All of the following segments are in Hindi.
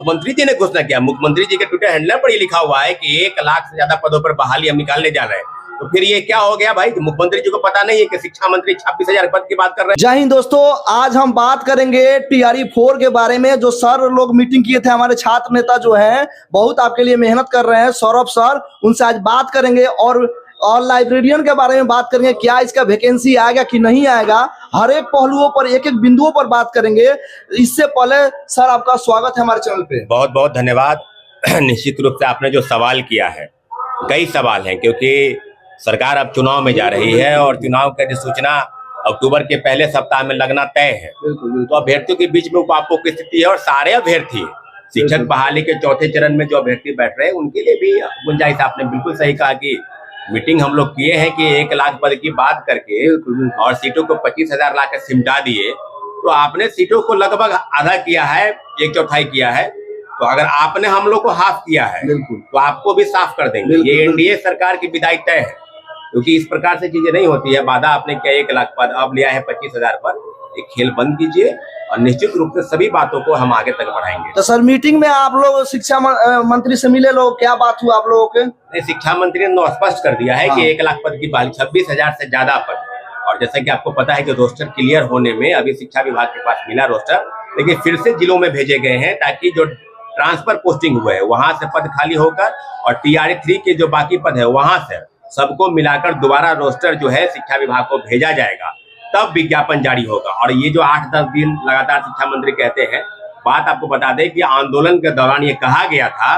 मुख्यमंत्री जी ने घोषणा किया। मुख्यमंत्री जी के ट्विटर हैंडल पर ये लिखा हुआ है कि 1 लाख से ज्यादा पदों पर बहाली हम निकालने जा रहे हैं। तो फिर ये क्या हो गया भाई? मुख्यमंत्री जी को पता नहीं है कि शिक्षा मंत्री 26,000 पद की बात कर रहे हैं। जय हिंद दोस्तों, आज हम बात करेंगे टीआरई 4 के बारे में। जो सर लोग मीटिंग किए थे, हमारे छात्र नेता जो हैं बहुत आपके लिए मेहनत कर रहे हैं, सौरभ सर, उनसे आज बात करेंगे और लाइब्रेरियन के बारे में बात करेंगे। क्या इसका वैकेंसी आएगा कि नहीं आएगा, हर एक पहलुओं पर, एक एक बिंदुओं पर बात करेंगे। इससे पहले सर आपका स्वागत है हमारे चैनल पे। बहुत बहुत धन्यवाद। निश्चित रूप से आपने जो सवाल किया है, कई सवाल हैं, क्योंकि सरकार अब चुनाव में जा रही है और चुनाव की अधिसूचना अक्टूबर के पहले सप्ताह में लगना तय है। तो अभ्यर्थियों के बीच में उपापों की स्थिति है और सारे अभ्यर्थी शिक्षक बहाली के चौथे चरण में जो अभ्यर्थी बैठ रहे हैं उनके लिए भी गुंजाइश। आपने बिल्कुल सही कहा कि मीटिंग हम लोग किए हैं कि 1 लाख पद की बात करके और सीटों को 25,000 ला के सिमटा दिए। तो आपने सीटों को लगभग आधा किया है, 1/4 किया है। तो अगर आपने हम लोग को हाफ किया है तो आपको भी साफ कर देंगे। ये एनडीए सरकार की विदाई तय है, क्योंकि इस प्रकार से चीजें नहीं होती है। वादा आपने किया 1 लाख पद, अब लिया है 25,000 पद। एक खेल बंद कीजिए और निश्चित रूप से सभी बातों को हम आगे तक बढ़ाएंगे। तो सर मीटिंग में आप लोग शिक्षा मंत्री से मिले लोग, क्या बात हुआ आप लोगों के? शिक्षा मंत्री ने स्पष्ट कर दिया है कि 1 लाख पद की बहाली, 26,000 से ज्यादा पद। और जैसा कि आपको पता है कि रोस्टर क्लियर होने में अभी शिक्षा विभाग के पास मिला रोस्टर, लेकिन फिर से जिलों में भेजे गए हैं ताकि जो ट्रांसफर पोस्टिंग हुए है वहां से पद खाली होकर और टीआरई 3 के जो बाकी पद है वहां से सबको मिलाकर दोबारा रोस्टर जो है शिक्षा विभाग को भेजा जाएगा, तब विज्ञापन जारी होगा। और ये जो 8-10 दिन लगातार शिक्षा मंत्री कहते हैं, बात आपको बता दें कि आंदोलन के दौरान ये कहा गया था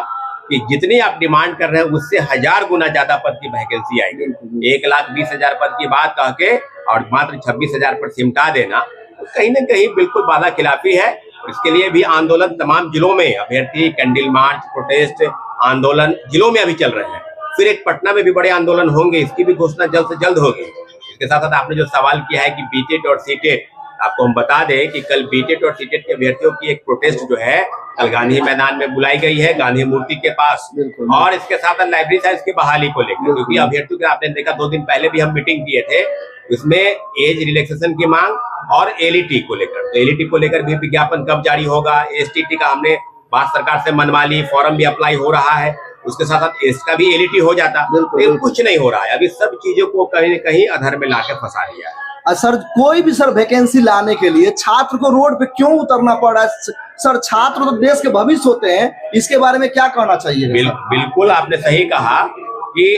कि जितनी आप डिमांड कर रहे हैं उससे 1000 गुना ज्यादा पद की वैकेंसी आएगी। 1,20,000 पद की बात कह के और मात्र 26,000 पर सिमटा देना कहीं ना कहीं बिल्कुल वादा खिलाफी है। और इसके लिए भी आंदोलन तमाम जिलों में, अभ्यर्थी कैंडल मार्च, प्रोटेस्ट आंदोलन जिलों में अभी चल रहे हैं। फिर एक पटना में भी बड़े आंदोलन होंगे, इसकी भी घोषणा जल्द से जल्द होगी। इसके साथ साथ आपने जो सवाल किया है कि बीटेट और सीटेट, आपको हम बता दें कि कल बीटेट और सीटेट के अभ्यर्थियों की एक प्रोटेस्ट जो है कल गांधी मैदान में बुलाई गई है, गांधी मूर्ति के पास। और इसके साथ लाइब्रेरी साइंस की बहाली को लेकर, क्योंकि अभ्यर्थियों के आपने देखा 2 दिन पहले भी हम मीटिंग किए थे, उसमें एज रिलैक्सेशन की मांग और एलईटी को लेकर। तो एलईटी को लेकर भी विज्ञापन कब जारी होगा, एसटीटी का हमने भारत सरकार से मनवा ली, फॉर्म भी अप्लाई हो रहा है, उसके साथ साथ इसका भी एलईटी हो जाता, लेकिन कुछ नहीं हो रहा है। अभी सब चीजों को कहीं न कहीं अधर में लाके फंसा दिया है। सर कोई भी सर वैकेंसी लाने के लिए छात्र को रोड पे क्यों उतरना पड़ रहा है? सर छात्र तो देश के भविष्य होते हैं, इसके बारे में क्या कहना चाहिए? बिल्कुल आपने सही कहा कि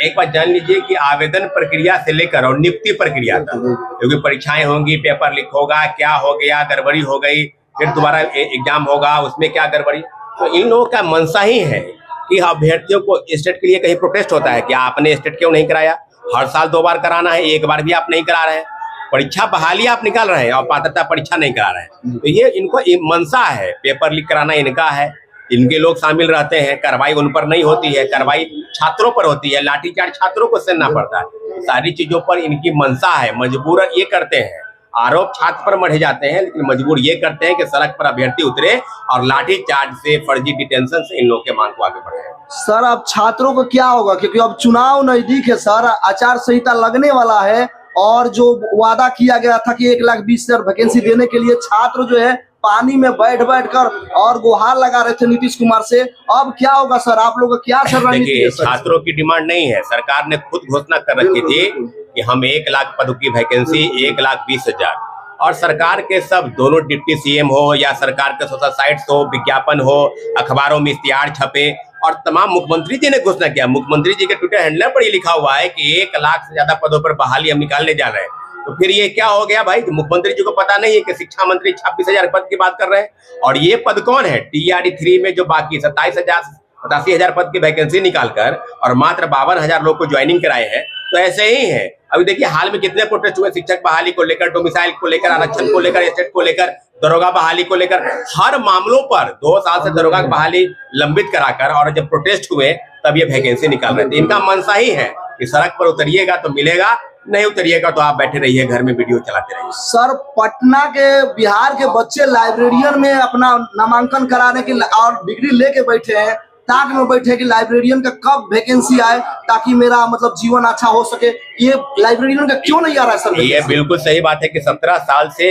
एक बात जान लीजिए कि आवेदन प्रक्रिया से लेकर और नियुक्ति प्रक्रिया तक, क्योंकि परीक्षाएं होंगी, पेपर लीक होगा, क्या हो गया, गड़बड़ी हो गई, फिर दोबारा एग्जाम होगा, उसमें क्या गड़बड़ी। तो इन लोगों का मनसा ही है कि अभ्यर्थियों को स्टेट के लिए कहीं प्रोटेस्ट होता है कि आपने स्टेट क्यों नहीं कराया, हर साल 2 बार कराना है, 1 बार भी आप नहीं करा रहे हैं, परीक्षा बहाली आप निकाल रहे हैं और पात्रता परीक्षा नहीं करा रहे हैं। तो ये इनको मनसा है, पेपर लीक कराना इनका है, इनके लोग शामिल रहते हैं, कार्रवाई उन पर नहीं होती है, कार्रवाई छात्रों पर होती है, लाठीचार्ज छात्रों को सहना पड़ता है। सारी चीजों पर इनकी मनसा है, मजबूर ये करते हैं। आरोप छात्र पर मढ़े जाते हैं, लेकिन मजबूर ये करते हैं कि सड़क पर अभ्यर्थी उतरे और लाठीचार्ज से, फर्जी डिटेंशन से इन लोगों के मांग को आगे बढ़ाए। सर अब छात्रों को क्या होगा, क्योंकि अब चुनाव नजदीक है सर, आचार संहिता लगने वाला है और जो वादा किया गया था कि 1,20,000 वैकेंसी देने के लिए छात्र जो है पानी में बैठ कर और गुहार लगा रहे थे नीतीश कुमार से। अब क्या होगा सर, आप लोगों का क्या सर रणनीति है? छात्रों की डिमांड नहीं है, सरकार ने खुद घोषणा कर रखी थी कि हम 1 लाख पदों की वैकेंसी, 1,20,000। और सरकार के सब दोनों डिप्टी सीएम हो या सरकार के सोशल साइट्स हो, विज्ञापन हो, अखबारों में इश्तिहार छपे और तमाम मुख्यमंत्री जी ने घोषणा किया। मुख्यमंत्री जी के ट्विटर हैंडल पर ये लिखा हुआ है कि 1 लाख से ज्यादा पदों पर बहाली हम निकालने जा रहे हैं। तो फिर ये क्या हो गया भाई? मुख्यमंत्री जी को पता नहीं है कि शिक्षा मंत्री 26,000 पद की बात कर रहे हैं। और ये पद कौन है? टीआरई 3 में जो बाकी 87,000 पद की वैकेंसी निकालकर और मात्र 52,000 लोग को ज्वाइनिंग कराए हैं। तो ऐसे ही है। अभी देखिए हाल में कितने प्रोटेस्ट हुए शिक्षक बहाली को लेकर, डोमिसाइल को लेकर, आरक्षण को लेकर, स्टेट को लेकर, दरोगा बहाली को लेकर। हर मामलों पर 2 साल से दरोगा की बहाली लंबित कराकर और जब प्रोटेस्ट हुए तब ये वैकेंसी निकाल रहे थे। इनका मनसा ही है कि सड़क पर उतरिएगा तो मिलेगा, नहीं उतरिएगा तो आप बैठे रहिए घर में वीडियो चलाते रहिए। सर पटना के, बिहार के बच्चे लाइब्रेरियन में अपना नामांकन कराने के और डिग्री लेके बैठे हैं, ताक में बैठे कि लाइब्रेरियन का कब वैकेंसी आए ताकि मेरा मतलब जीवन अच्छा हो सके। ये लाइब्रेरियन का क्यों नहीं आ रहा है सर? ये बिल्कुल सही बात है कि 17 साल से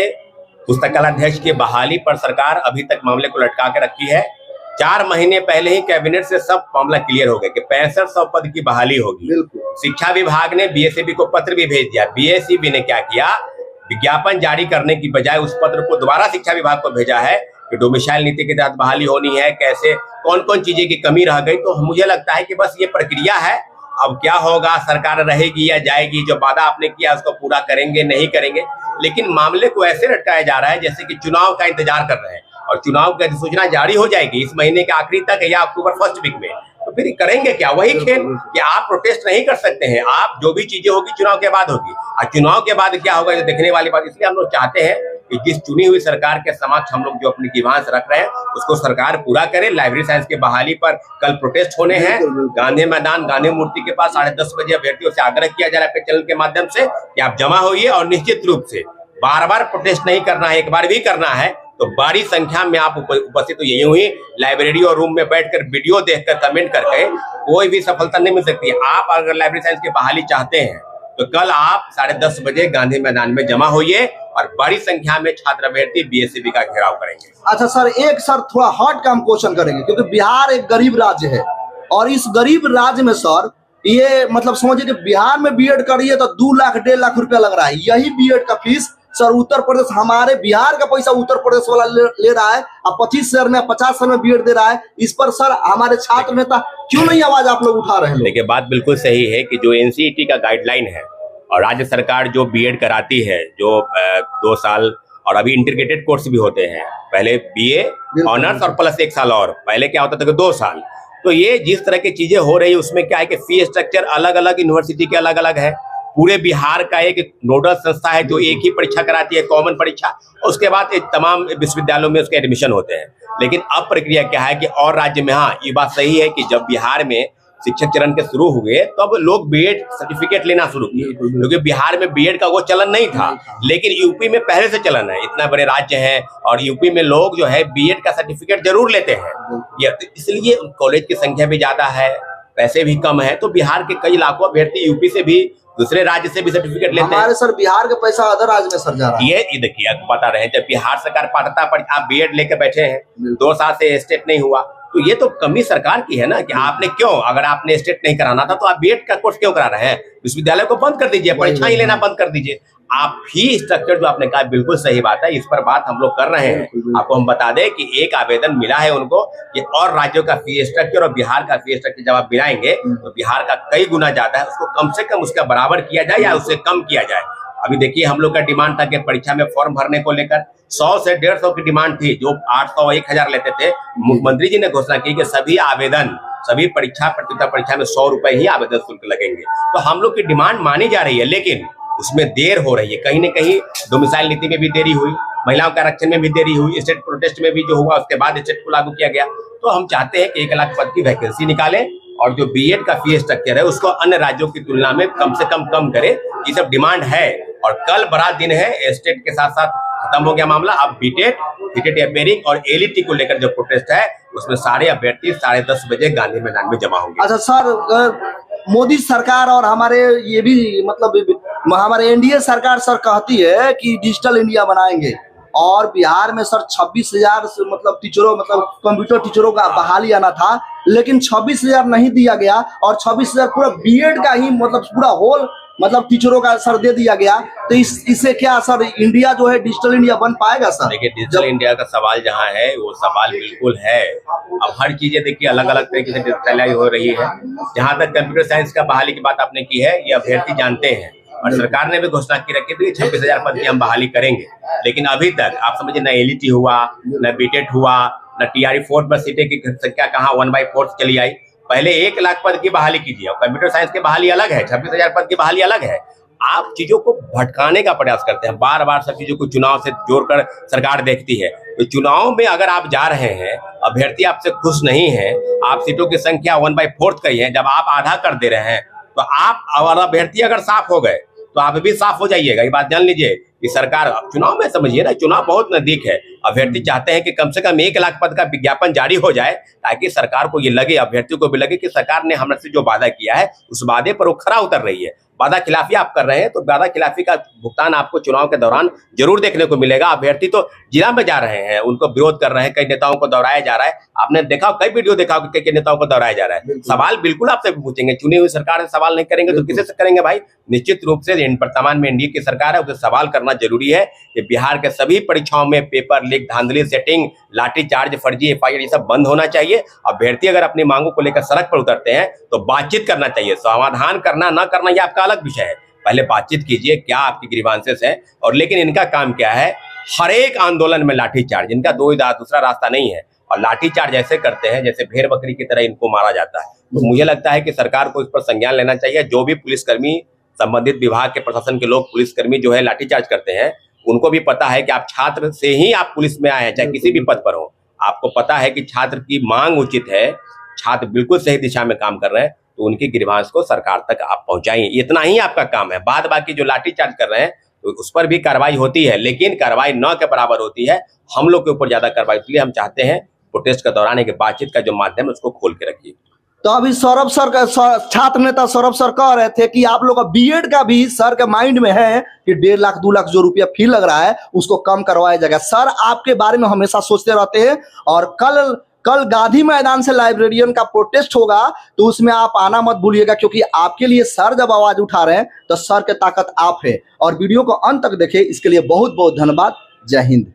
पुस्तकालयाध्यक्ष की बहाली पर सरकार अभी तक मामले को लटका के रखी है। 4 महीने पहले ही कैबिनेट से सब मामला क्लियर हो गया कि 6500 पद की बहाली होगी। शिक्षा विभाग ने बीएसईबी को पत्र भी भेज दिया। बीएसईबी ने क्या किया, विज्ञापन जारी करने की बजाय उस पत्र को दोबारा शिक्षा विभाग को भेजा है कि डोमिसाइल नीति के तहत बहाली होनी है, कैसे कौन कौन चीजें की कमी रह गई। तो मुझे लगता है कि बस ये प्रक्रिया है। अब क्या होगा, सरकार रहेगी या जाएगी, जो वादा आपने किया उसको पूरा करेंगे नहीं करेंगे, लेकिन मामले को ऐसे लटकाया जा रहा है जैसे कि चुनाव का इंतजार कर रहे हैं और चुनाव की अधिसूचना जारी हो जाएगी इस महीने के आखिरी तक या अक्टूबर फर्स्ट वीक में, तो फिर करेंगे क्या? वही खेल कि आप प्रोटेस्ट नहीं कर सकते हैं, आप जो भी चीजें होगी चुनाव के बाद होगी। और चुनाव के बाद क्या होगा ये देखने वाली बात। इसलिए हम लोग चाहते हैं कि जिस चुनी हुई सरकार के समक्ष हम लोग जो अपनी डिमांड्स रख रहे हैं उसको सरकार पूरा करे। लाइब्रेरी साइंस के बहाली पर कल प्रोटेस्ट होने हैं गांधी मैदान, गांधी मूर्ति के पास 10:30 बजे अभ्यर्थियों से आग्रह किया जा रहा है अपने चैनल के माध्यम से कि आप जमा होइए और निश्चित रूप से बार बार प्रोटेस्ट नहीं करना है, एक बार भी करना है तो बड़ी संख्या में आप उपस्थित होइए। यूं ही लाइब्रेरी और रूम में बैठकर वीडियो देखकर कमेंट करके कोई भी सफलता नहीं मिल सकती है। आप अगर लाइब्रेरी साइंस की बहाली चाहते हैं तो कल आप 10:30 बजे गांधी मैदान में जमा होइए और बड़ी संख्या में छात्र अभ्यर्थी बीएसईबी का घेराव करेंगे। अच्छा सर, एक सर थोड़ा हॉट का हम क्वेश्चन करेंगे, क्योंकि बिहार एक गरीब राज्य है और इस गरीब राज्य में सर ये मतलब समझिए कि बिहार में बीएड करिए तो 2 लाख 1.5 लाख रुपया लग रहा है। यही बीएड का फीस सर उत्तर प्रदेश, हमारे बिहार का पैसा उत्तर प्रदेश वाला ले रहा है और 25,000 में 50,000 में बीएड दे रहा है। इस पर सर हमारे छात्र नेता क्यों नहीं आवाज आप लोग उठा रहे हैं? देखिए, बात बिल्कुल सही है कि जो एनसीईटी का गाइडलाइन है और राज्य सरकार जो बीएड कराती है, जो 2 साल और अभी इंटीग्रेटेड कोर्स भी होते हैं, पहले बीए ऑनर्स और प्लस 1 साल, और पहले क्या होता था कि 2 साल। तो ये जिस तरह की चीजें हो रही है उसमें क्या है कि फी स्ट्रक्चर अलग अलग यूनिवर्सिटी के अलग अलग है। पूरे बिहार का एक नोडल संस्था है जो एक ही परीक्षा कराती है, कॉमन परीक्षा, और उसके बाद तमाम विश्वविद्यालयों में उसके एडमिशन होते हैं। लेकिन अब प्रक्रिया क्या है कि और राज्य में, हाँ ये बात सही है कि जब बिहार में शिक्षक चरण के शुरू हुए तब लोग बीएड सर्टिफिकेट लेना शुरू किए, क्योंकि बिहार में बीएड का वो चलन नहीं था। लेकिन यूपी में पहले से चलन है, इतना बड़े राज्य है और यूपी में लोग जो है बीएड का सर्टिफिकेट जरूर लेते हैं। इसलिए कॉलेज की संख्या भी ज्यादा है, पैसे भी कम है, तो बिहार के कई लाखों अभ्यर्थी यूपी से भी, दूसरे राज्य से भी सर्टिफिकेट लेते हैं। हमारे सर बिहार का पैसा अदर राज्य में सर जा रहा है। ये देखिए बता रहे हैं, जब बिहार सरकार पात्रता पर आप बीएड लेके बैठे हैं, 2 साल से स्टेट नहीं हुआ, तो ये तो कमी सरकार की है ना कि आपने क्यों, अगर आपने स्टेट नहीं कराना था तो आप बीएड का कोर्स क्यों करा रहे हैं? विश्वविद्यालय को बंद कर दीजिए, परीक्षा ही लेना बंद कर दीजिए। आप फी स्ट्रक्चर जो आपने कहा बिल्कुल सही बात है, इस पर बात हम लोग कर रहे हैं। आपको हम बता दें कि एक आवेदन मिला है उनको कि और राज्यों का फी स्ट्रक्चर और बिहार का फी स्ट्रक्चर जब आप मिलाएंगे तो बिहार का कई गुना ज्यादा है, उसको कम से कम उसका बराबर किया जाए या उससे कम किया जाए। अभी देखिए, हम लोग का डिमांड था कि परीक्षा में फॉर्म भरने को लेकर 100 से 150 की डिमांड थी, जो 800 1000 लेते थे। मुख्यमंत्री जी ने घोषणा की कि सभी आवेदन, सभी परीक्षा प्रतियोगिता परीक्षा में 100 रुपए ही आवेदन शुल्क लगेंगे। तो हम लोग की डिमांड मानी जा रही है, लेकिन उसमें देर हो रही है। कहीं न कहीं डोमिसाइल नीति में भी देरी हुई, महिलाओं के आरक्षण में भी देरी हुई, स्टेट प्रोटेस्ट में भी जो हुआ उसके बाद स्टेट को लागू किया गया। तो हम चाहते हैं कि 1 लाख पद की वैकेंसी निकालें और जो बीएड का फी स्ट्रक्चर है उसको अन्य राज्यों की तुलना में कम से कम करे। ये सब डिमांड है और कल बड़ा दिन है। स्टेट के साथ साथ खत्म हो गया मामला, अब बीटेट, टीटेट अपेयरिंग और एलईटी को लेकर जो प्रोटेस्ट है उसमें सारे अभ्यर्थी 10:30 बजे गांधी मैदान में जमा होंगे। अच्छा सर, मोदी सरकार और हमारे ये भी मतलब हमारे एनडीए सरकार सर कहती है कि डिजिटल इंडिया बनाएंगे और बिहार में सर 26,000 मतलब टीचरों, मतलब कंप्यूटर टीचरों का बहाली आना था, लेकिन 26,000 नहीं दिया गया और 26,000 पूरा बीएड का ही मतलब पूरा होल मतलब टीचरों का सर दे दिया गया। तो इससे क्या सर इंडिया जो है डिजिटल इंडिया बन पाएगा सर? देखिए, डिजिटल इंडिया का सवाल जहाँ है वो सवाल बिल्कुल है। अब हर चीजें देखिए अलग अलग तरीके से डिजिटलाइज हो रही है। जहाँ तक कंप्यूटर साइंस का बहाली की बात आपने की है, ये अभ्यर्थी जानते हैं और सरकार ने भी घोषणा की रखी थी 26,000 पद की हम बहाली करेंगे। लेकिन अभी तक आप समझिए न एलईटी हुआ, न बीटेट हुआ, न टीआरई 4 पर सीटें की संख्या कहाँ 1/4 चली आई। पहले 1 लाख पद की बहाली कीजिए और कंप्यूटर साइंस की बहाली अलग है, 26,000 पद की बहाली अलग है। आप चीजों को भटकाने का प्रयास करते हैं, बार बार सब चीजों को चुनाव से जोड़कर सरकार देखती है। तो चुनाव में अगर आप जा रहे हैं, अभ्यर्थी आपसे खुश नहीं है, आप सीटों की संख्या 1/4 कही है, जब आप आधा कर दे रहे हैं तो आप और अभ्यर्थी अगर साफ हो गए तो आप भी साफ हो जाइएगा। ये बात जान लीजिए कि सरकार चुनाव में समझिए ना, चुनाव बहुत नजदीक है अभ्यर्थी चाहते हैं कि कम से कम 1 लाख पद का विज्ञापन जारी हो जाए, ताकि सरकार को ये लगे, अभ्यर्थियों को भी लगे कि सरकार ने हमसे जो वादा किया है उस वादे पर वो खरा उतर रही है। वादा खिलाफी आप कर रहे हैं तो वादा खिलाफी का भुगतान आपको चुनाव के दौरान जरूर देखने को मिलेगा। अभ्यर्थी तो जिला में जा रहे हैं, उनको विरोध कर रहे हैं, कई नेताओं को दौड़ाया जा रहा है। आपने देखा, कई वीडियो देखा कि कई नेताओं को दौड़ाया जा रहा है। सवाल बिल्कुल आपसे पूछेंगे, चुनी हुई सरकार से सवाल नहीं करेंगे तो किसी से करेंगे भाई? निश्चित रूप से वर्तमान में एनडीए की सरकार है, उसे सवाल करना जरूरी है कि बिहार के सभी परीक्षाओं में पेपर लीक, धांधली, सेटिंग, लाठीचार्ज, फर्जी एफआईआर, ये सब बंद होना चाहिए। अभ्यर्थी अगर अपनी मांगों को लेकर सड़क पर उतरते हैं तो बातचीत करना चाहिए। समाधान करना ना करना ये आपका अलग विषय है, पहले बातचीत कीजिए, क्या आपकी ग्रीवांसेस है। और लेकिन इनका काम क्या है? हर एक आंदोलन में लाठीचार्ज, इनका दूसरा रास्ता नहीं है। और लाठीचार्ज ऐसे करते हैं जैसे भेड़ बकरी की तरह इनको मारा जाता है। तो मुझे लगता है कि सरकार को इस पर संज्ञान लेना चाहिए। जो भी पुलिसकर्मी, संबंधित विभाग के प्रशासन के लोग, पुलिसकर्मी जो है लाठीचार्ज करते हैं, उनको भी पता है कि आप छात्र से ही आप पुलिस में आए हैं, चाहे किसी भी पद पर हो। आपको पता है कि छात्र की मांग उचित है, छात्र बिल्कुल सही दिशा में काम कर रहे हैं, तो उनकी ग्रीवांस को सरकार तक आप पहुंचाइए। इतना ही आपका काम है। बाद बाकी जो लाठीचार्ज कर रहे हैं तो उस पर भी कार्रवाई होती है, लेकिन कार्रवाई न के बराबर होती है। हम लोग के ऊपर ज्यादा कार्रवाई, इसलिए हम चाहते हैं प्रोटेस्ट के दौरान एक बातचीत का जो माध्यम है उसको खोल के रखिए। तो अभी सौरभ सर का, छात्र नेता सौरभ सर कह रहे थे कि आप लोग का बीएड का भी सर के माइंड में है कि 1.5 लाख 2 लाख जो रुपया फी लग रहा है उसको कम करवाया जाएगा। सर आपके बारे में हमेशा सोचते रहते हैं। और कल गांधी मैदान से लाइब्रेरियन का प्रोटेस्ट होगा तो उसमें आप आना मत भूलिएगा, क्योंकि आपके लिए सर जब आवाज उठा रहे हैं तो सर के ताकत आप है। और वीडियो को अंत तक देखें, इसके लिए बहुत बहुत धन्यवाद। जय हिंद।